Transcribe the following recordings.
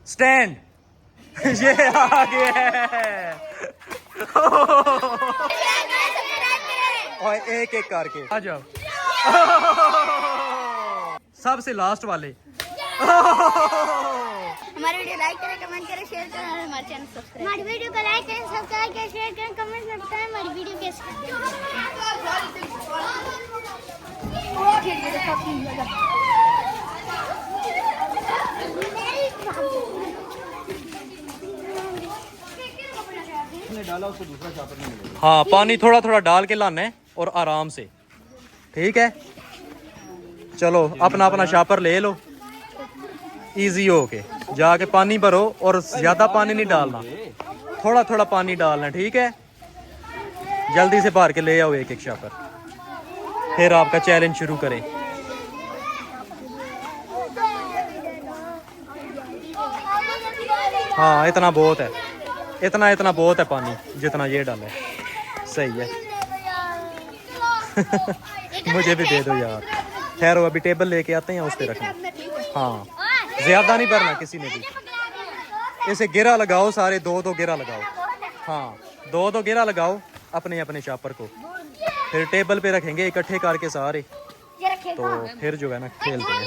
Stand. ये आ गया है। और एक एक करके आ जाओ। सबसे लास्ट वाले। हमारी वीडियो लाइक करें, कमेंट करें, शेयर करें और हमारे चैनल सब्सक्राइब। हमारी वीडियो को लाइक करें, सब्सक्राइब करें, शेयर करें, कमेंट में बताएं हमारी वीडियो कैसी डाला उसको दूसरा शापर नहीं मिलेगा। हाँ, पानी थोड़ा थोड़ा डाल के लाना है और आराम से, ठीक है। चलो अपना अपना शापर ले लो, इजी हो के जाके पानी भरो और ज्यादा पानी नहीं डालना, थोड़ा थोड़ा पानी डालना, ठीक है। जल्दी से भर के ले आओ एक एक शापर, फिर आपका चैलेंज शुरू करें। हाँ, इतना बहुत है, इतना इतना बहुत है पानी जितना ये डाला है, सही है। मुझे भी दे दो यार। ठहरो, अभी टेबल लेके आते हैं, उस पे रखना। हाँ, ज्यादा नहीं भरना किसी ने भी। इसे गिरा लगाओ, सारे दो दो गिरा लगाओ। हाँ, दो दो गिरा लगाओ अपने अपने शापर को, फिर टेबल पे रखेंगे इकट्ठे करके सारे, तो फिर जो है ना खेलते हैं।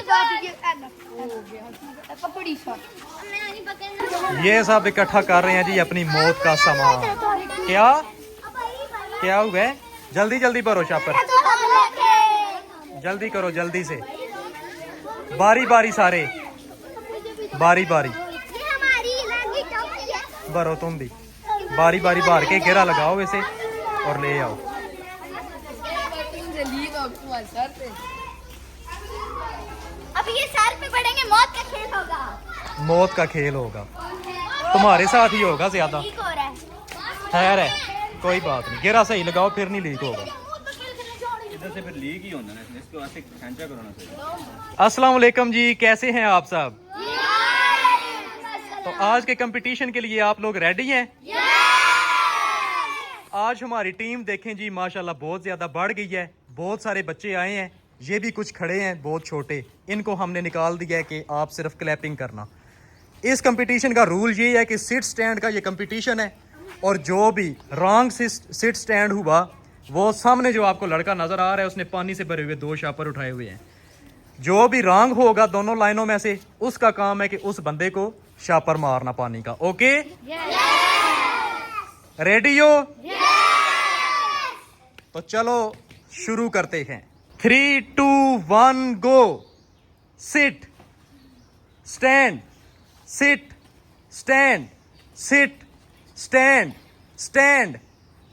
ये सब इकट्ठा कर रहे हैं जी अपनी मौत का सामान। क्या क्या हुआ है? जल्दी जल्दी भरो शापर, जल्दी करो, जल्दी से, बारी बारी सारे, बारी बारी भरो, तुम भी बारी बारी भर के घेरा लगाओ इसे और ले आओ। अब ये सर पे पड़ेंगे, मौत का खेल होगा। मौत का खेल होगा, तुम्हारे साथ ही होगा ज्यादा। ठीक हो रहा है। खैर है, कोई बात नहीं, घेरा सही लगाओ, फिर नहीं लीक होगा। इधर से फिर लीक ही होता है, इसको ऐसे खींचा करना चाहिए। अस्सलाम वालेकुम जी, कैसे हैं आप सब? तो आज के कंपटीशन के लिए आप लोग रेडी हैं? आज हमारी टीम देखें जी, माशाल्लाह बहुत ज्यादा बढ़ गई है। बहुत सारे बच्चे आए हैं, ये भी कुछ खड़े हैं बहुत छोटे, इनको हमने निकाल दिया है कि आप सिर्फ क्लैपिंग करना। इस कंपटीशन का रूल ये है कि सिट स्टैंड का ये कंपटीशन है, और जो भी रॉन्ग सिट स्टैंड हुआ, वो सामने जो आपको लड़का नजर आ रहा है, उसने पानी से भरे हुए 2 शापर उठाए हुए हैं। जो भी रॉन्ग होगा दोनों लाइनों में से, उसका काम है कि उस बंदे को शापर मारना पानी का। ओके, रेडी हो? तो चलो शुरू करते हैं। 3 2 1 go. Sit stand, sit stand, sit stand, stand.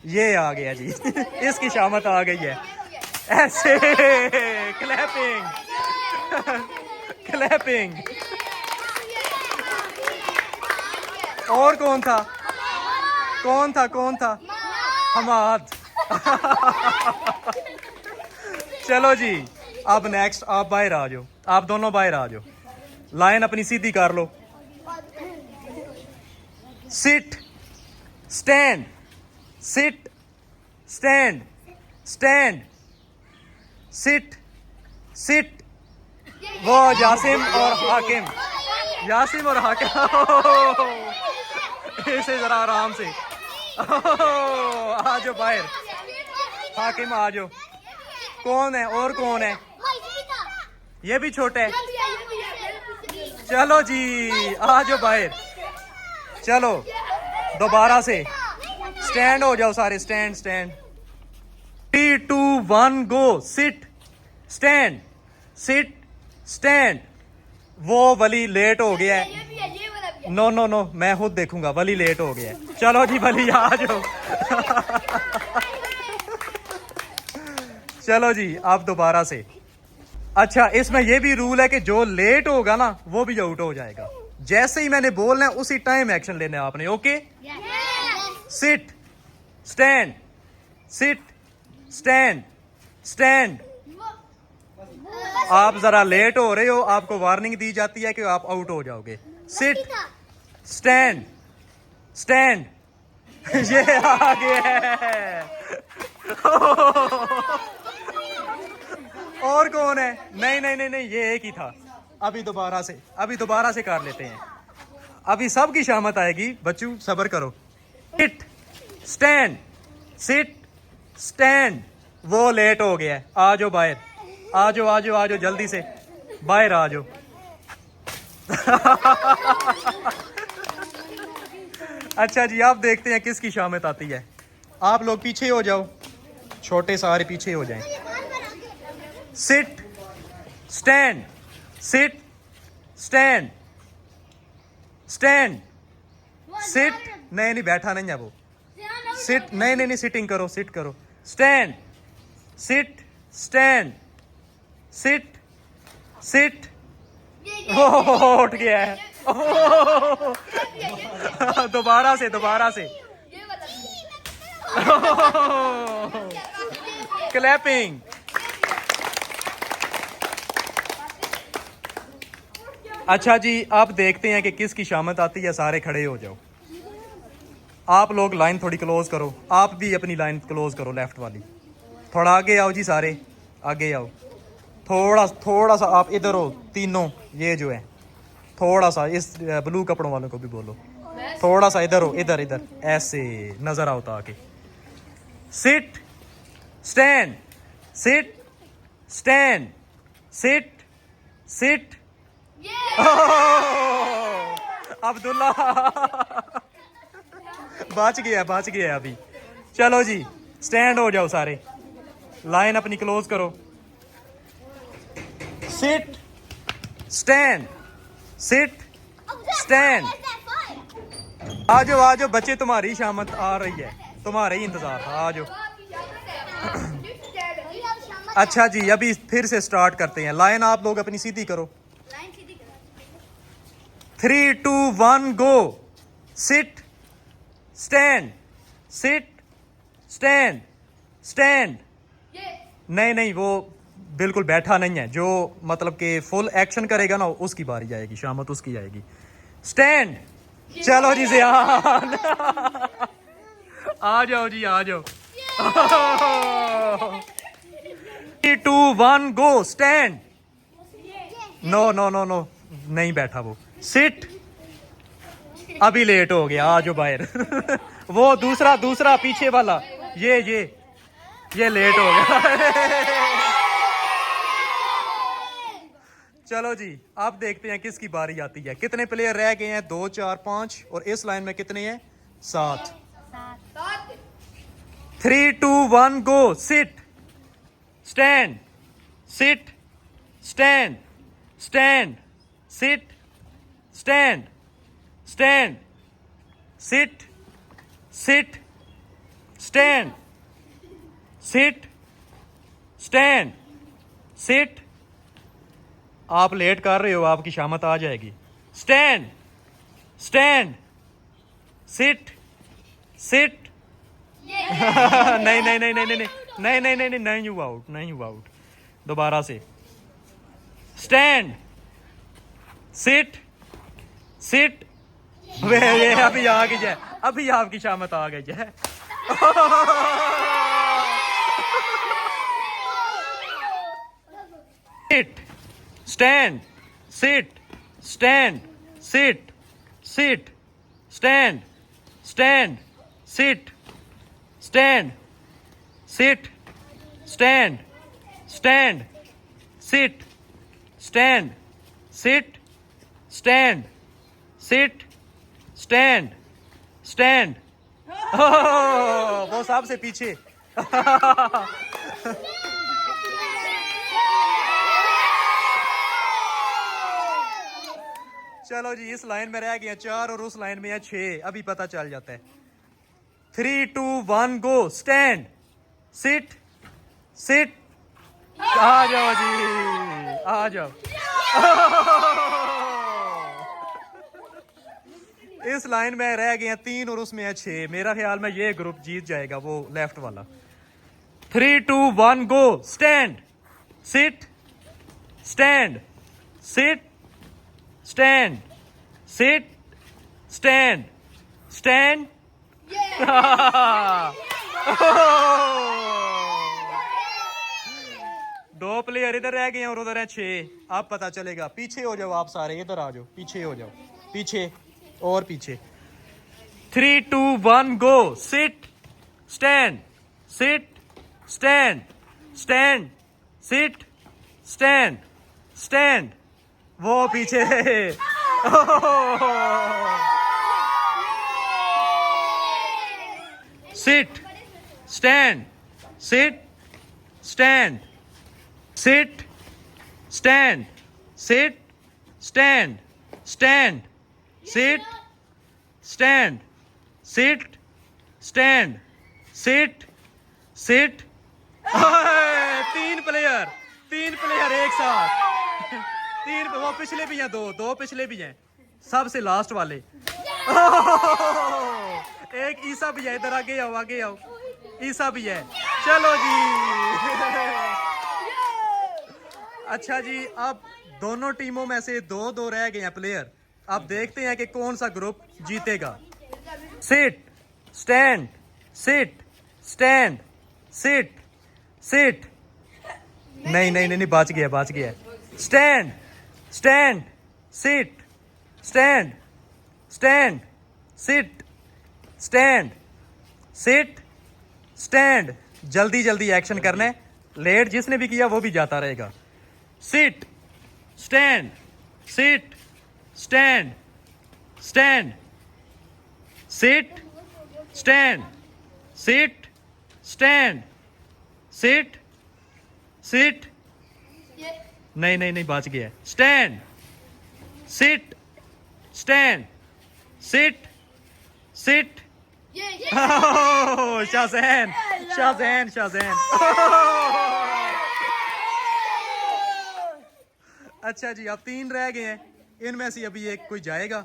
ये आ गया जी। इसकी शामत आ गई है। ऐसे क्लैपिंग, क्लैपिंग। और कौन था, कौन था, कौन था? हमाद। चलो जी, अब नेक्स्ट आप बाहर आ जाओ, आप दोनों बाहर आ जाओ, लाइन अपनी सीधी कर लो। Sit stand, sit stand, stand, sit, sit. वो यासिम और हाकिम, यासिम और हाकिम। इसे जरा आराम से। आ जाओ बाहर, हाकिम आ जाओ। कौन है, और कौन है? ये भी छोटा है। चलो जी, आ जाओ बाहर। चलो दोबारा से स्टैंड हो जाओ सारे, stand, stand. 3 2 1 go. Sit stand, sit stand. वो वली लेट हो गया है। नो नो नो, मैं खुद देखूंगा, वली लेट हो गया है। चलो जी वली आ जाओ। चलो जी, आप दोबारा से। अच्छा, इसमें ये भी रूल है कि जो लेट होगा ना, वो भी आउट हो जाएगा। जैसे ही मैंने बोलना है उसी टाइम एक्शन लेना है आपने। Okay, sit stand, sit stand, stand. आप जरा लेट हो रहे हो, आपको वार्निंग दी जाती है कि आप आउट हो जाओगे। Sit stand, stand. ये आ गया है। और कौन है? नहीं नहीं नहीं नहीं, ये एक ही था। अभी दोबारा से, अभी दोबारा से कर लेते हैं। अभी सबकी शामत आएगी बच्चू, सब्र करो। Sit stand, sit stand. वो लेट हो गया है, आ जाओ बाहर, आ जाओ आ जाओ आ जाओ, जल्दी से बाहर आ जाओ। अच्छा जी, आप देखते हैं किसकी शामत आती है। आप लोग पीछे हो जाओ, छोटे सारे पीछे हो जाएं। Sit stand, sit stand, stand, sit. नहीं नहीं, बैठा नहीं है वो। सिट, नहीं नहीं नहीं, सिटिंग करो, सिट करो। Stand, sit, stand, sit, sit. उठ गया है। दोबारा से, दोबारा से। क्लैपिंग। अच्छा जी, आप देखते हैं कि किसकी शामत आती है। सारे खड़े हो जाओ। आप लोग लाइन थोड़ी क्लोज करो, आप भी अपनी लाइन क्लोज करो, लेफ्ट वाली। थोड़ा आगे आओ जी, सारे आगे आओ। थोड़ा थोड़ा सा आप इधर हो, तीनों ये जो है, थोड़ा सा इस ब्लू कपड़ों वालों को भी बोलो, थोड़ा सा इधर हो, इधर इधर, ऐसे नजर आओ ताकि। Sit stand, sit stand, sit, sit. Abdullah बच गया, बच गया अभी। चलो जी, स्टैंड हो जाओ सारे, लाइन अपनी क्लोज करो। Sit stand, sit stand. आ जाओ आ जाओ बच्चे, तुम्हारी शामत आ रही है, तुम्हारे ही इंतजार था, आ जाओ। अच्छा जी, अभी फिर से स्टार्ट करते हैं। लाइन आप लोग अपनी सीधी करो। 3 2 1 go. Sit stand, sit stand, stand. नहीं नहीं, वो बिल्कुल बैठा नहीं है। जो मतलब कि फुल एक्शन करेगा ना, उसकी बारी आएगी, शामत उसकी आएगी। स्टैंड। चलो जी ज़ियान। आ जाओ जी, आ जाओ। 3 2 1 go. Stand. No no no no, नहीं बैठा वो। सिट। अभी लेट हो गया, आ जाओ बाहर। वो दूसरा दूसरा पीछे वाला, ये लेट हो गया। चलो जी, अब देखते हैं किसकी बारी आती है। कितने प्लेयर रह गए हैं? 2 4 5, और इस लाइन में कितने हैं? 7। 3 2 1 go. Sit stand, sit stand, stand, sit stand, stand, sit, sit stand, sit stand, sit. आप लेट कर रहे हो, आपकी शामत आ जाएगी। Stand, stand, sit, sit. नहीं नहीं नहीं नहीं नहीं नहीं नहीं नहीं नहीं नहीं, यू आउट, नहीं यू आउट। दोबारा से। Stand, sit, seat. वे अभी आ गई है, अभी आपकी शामत आ गई है। Sit stand, sit stand, sit, sit stand, stand, sit stand, sit stand, stand, sit stand, sit stand, sit stand, stand. वो सबसे पीछे। चलो जी, इस लाइन में रह गया 4 और उस लाइन में है 6। अभी पता चल जाता है। 3 2 1 गो। Stand, sit, sit. आ जाओ जी, आ जाओ। इस लाइन में रह गए 3 और उसमें है 6। मेरा ख्याल में ये ग्रुप जीत जाएगा, वो लेफ्ट वाला। 3 2 1 go. Stand, sit, stand, sit, stand, sit, stand, stand. दो प्लेयर इधर रह गए हैं और उधर है 6। अब पता चलेगा। पीछे हो जाओ आप सारे, इधर आ जाओ, पीछे हो जाओ, पीछे और पीछे 3 2 1 go sit stand sit stand stand sit stand stand वो पीछे sit stand sit stand sit stand sit stand stand sit stand sit stand sit sit तीन प्लेयर एक साथ तीन वो पिछले भी हैं दो पिछले भी हैं सबसे लास्ट वाले एक ईसा भी है इधर आगे आओ ईसा भी है चलो जी अच्छा जी अब दोनों टीमों में से दो रह गए हैं प्लेयर अब देखते हैं कि कौन सा ग्रुप जीतेगा sit stand sit stand sit sit नहीं बच गया stand stand sit stand stand sit stand sit stand जल्दी एक्शन करना है लेट जिसने भी किया वो भी जाता रहेगा sit stand sit stand stand sit stand sit stand sit sit नहीं बच गया stand sit stand sit sit Shazain अच्छा जी अब 3 रह गए हैं इनमें से अभी एक कोई जाएगा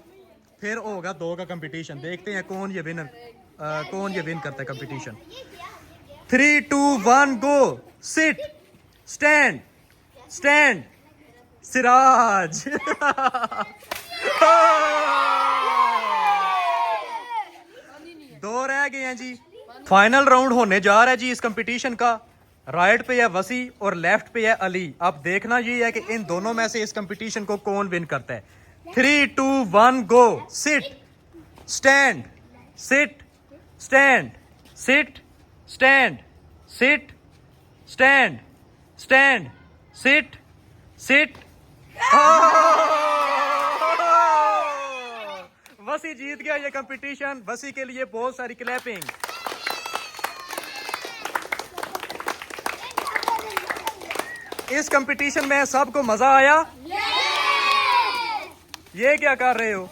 फिर होगा 2 का कंपटीशन देखते हैं कौन ये विन करता है competition 3 2 1 go sit stand stand Siraj दो रह गए हैं जी फाइनल राउंड होने जा रहा है जी इस कंपटीशन का राइट पे है वसी और लेफ्ट पे है अली अब देखना ये है कि इन दोनों में से इस कंपटीशन को कौन विन करता है 3 2 1 go sit stand sit stand sit stand sit stand stand sit sit वसी जीत गया ये कंपटीशन वसी के लिए बहुत सारी क्लैपिंग इस कंपटीशन में सबको मजा आया ये क्या कर रहे हो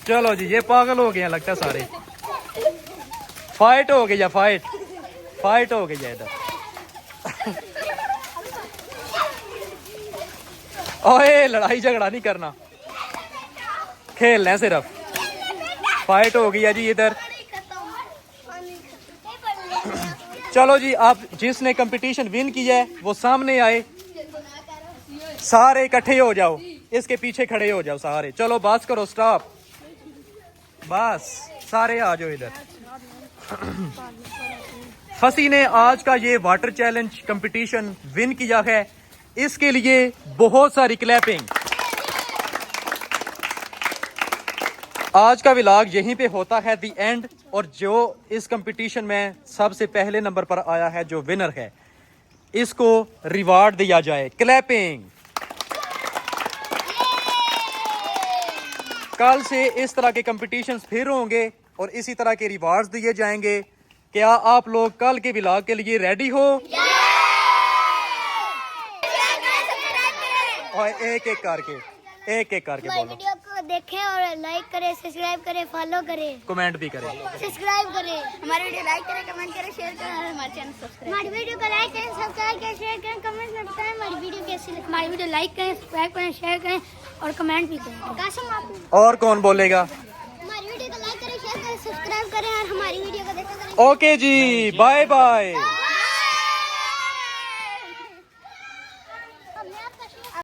चलो जी ये पागल हो गए लगता है सारे फाइट हो गई फाइट हो गई है इधर ओए लड़ाई झगड़ा नहीं करना खेलना है सिर्फ फाइट हो गई है जी इधर चलो जी आप जिसने कंपटीशन विन किया है वो सामने आए सारे इकट्ठे हो जाओ इसके पीछे खड़े हो जाओ सारे चलो बस करो स्टॉप बस सारे आ जाओ इधर फसी ने आज का ये वाटर चैलेंज कंपटीशन विन किया है इसके लिए बहुत सारी क्लैपिंग आज का व्लॉग यहीं पे होता है दी एंड और जो इस कंपटीशन में सबसे पहले नंबर पर आया है जो विनर है इसको रिवार्ड दिया जाए क्लैपिंग कल से इस तरह के कंपटीशंस फिर होंगे और इसी तरह के रिवार्ड्स दिए जाएंगे क्या आप लोग कल के व्लॉग के लिए रेडी हो और एक एक करके बोलो वीडियो को देखें और लाइक करें सब्सक्राइब करें फॉलो करें कमेंट भी करें सब्सक्राइब करें हमारे वीडियो लाइक करें कमेंट करें शेयर करें और हमारे चैनल सब्सक्राइब हमारी वीडियो को लाइक करें सब्सक्राइब करें शेयर करें कमेंट में बताएं हमारी वीडियो कैसी लगी हमारी वीडियो लाइक करें सब्सक्राइब करें शेयर करें और कमेंट भी करें कासिम आप और कौन बोलेगा हमारी वीडियो को लाइक करें शेयर करें सब्सक्राइब करें और हमारी वीडियो को देखा करें ओके जी बाय बाय